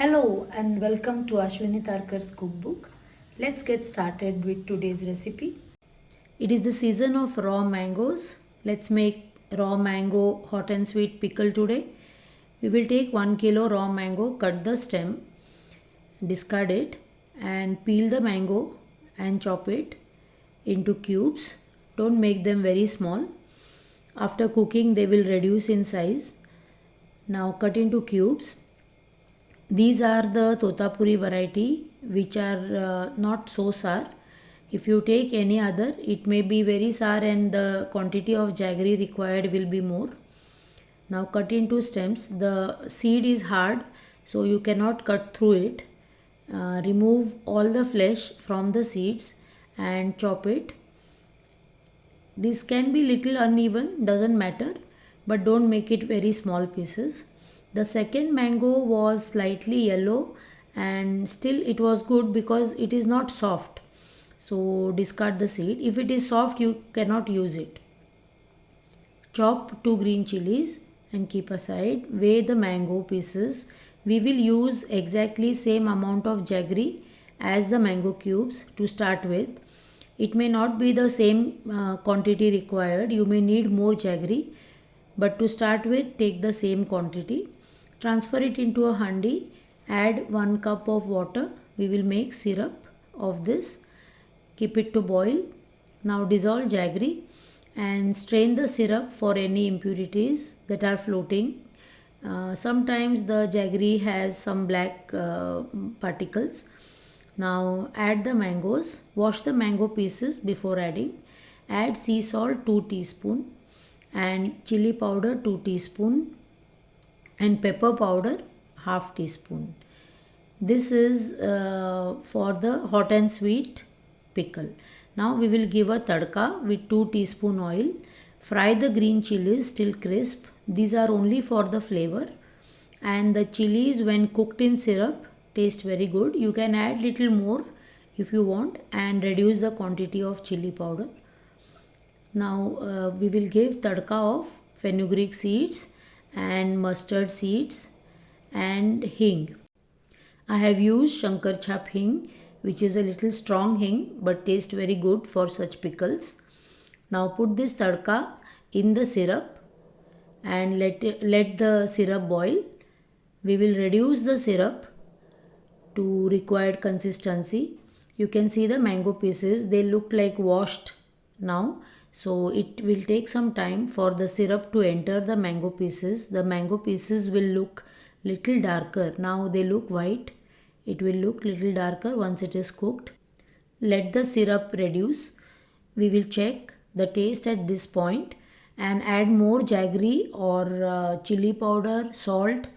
Hello and welcome to Ashwini Tarkar's cookbook. Let's get started with today's recipe. It is the season of raw mangoes. Let's make raw mango hot and sweet pickle today. We will take 1 kilo raw mango, cut the stem, discard it and peel the mango and chop it into cubes. Don't make them very small. After cooking they will reduce in size. Now cut into cubes. These are the Totapuri variety which are not so sour. If you take any other, it may be very sour and the quantity of jaggery required will be more. Now cut into stems. The seed is hard, so you cannot cut through it. Remove all the flesh from the seeds and chop it. This can be little uneven, doesn't matter, but don't make it very small pieces. The second mango was slightly yellow and still it was good because it is not soft. So discard the seed. If it is soft, you cannot use it. Chop 2 green chillies and keep aside. Weigh the mango pieces. We will use exactly same amount of jaggery as the mango cubes to start with. It may not be the same quantity required. You may need more jaggery, but to start with, take the same quantity. Transfer it into a handi. Add 1 cup of water. We will make syrup of this. Keep it to boil. Now dissolve jaggery and strain the syrup for any impurities that are floating. Sometimes the jaggery has some black particles. Now add the mangoes. Wash the mango pieces before adding. Add sea salt 2 teaspoon and chilli powder 2 teaspoon and pepper powder half teaspoon. This is for the hot and sweet pickle. Now we will give a tadka with 2 teaspoon oil. Fry the green chilies till crisp. These are only for the flavor, and the chilies when cooked in syrup taste very good. You can add little more if you want and reduce the quantity of chilli powder. Now we will give tadka of fenugreek seeds and mustard seeds and hing. I have used Shankar Chap hing, which is a little strong hing but tastes very good for such pickles. Now put this tadka in the syrup and let the syrup boil. We will reduce the syrup to required consistency. You can see the mango pieces, they look like washed now. So it will take some time for the syrup to enter the mango pieces. The mango pieces will look little darker. Now they look white. It will look little darker once it is cooked. Let the syrup reduce. We will check the taste at this point and add more jaggery or chilli powder, salt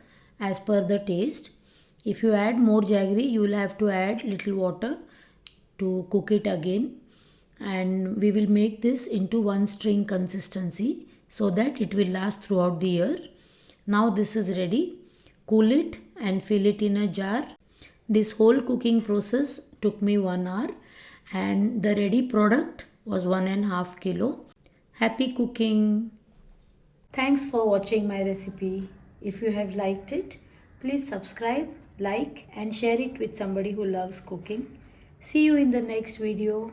as per the taste. If you add more jaggery, you will have to add little water to cook it again. And we will make this into one string consistency so that it will last throughout the year. Now this is ready. Cool it and fill it in a jar. This whole cooking process took me 1 hour and the ready product was 1.5 kilo. Happy cooking! Thanks for watching my recipe. If you have liked it, please subscribe, like and share it with somebody who loves cooking. See you in the next video.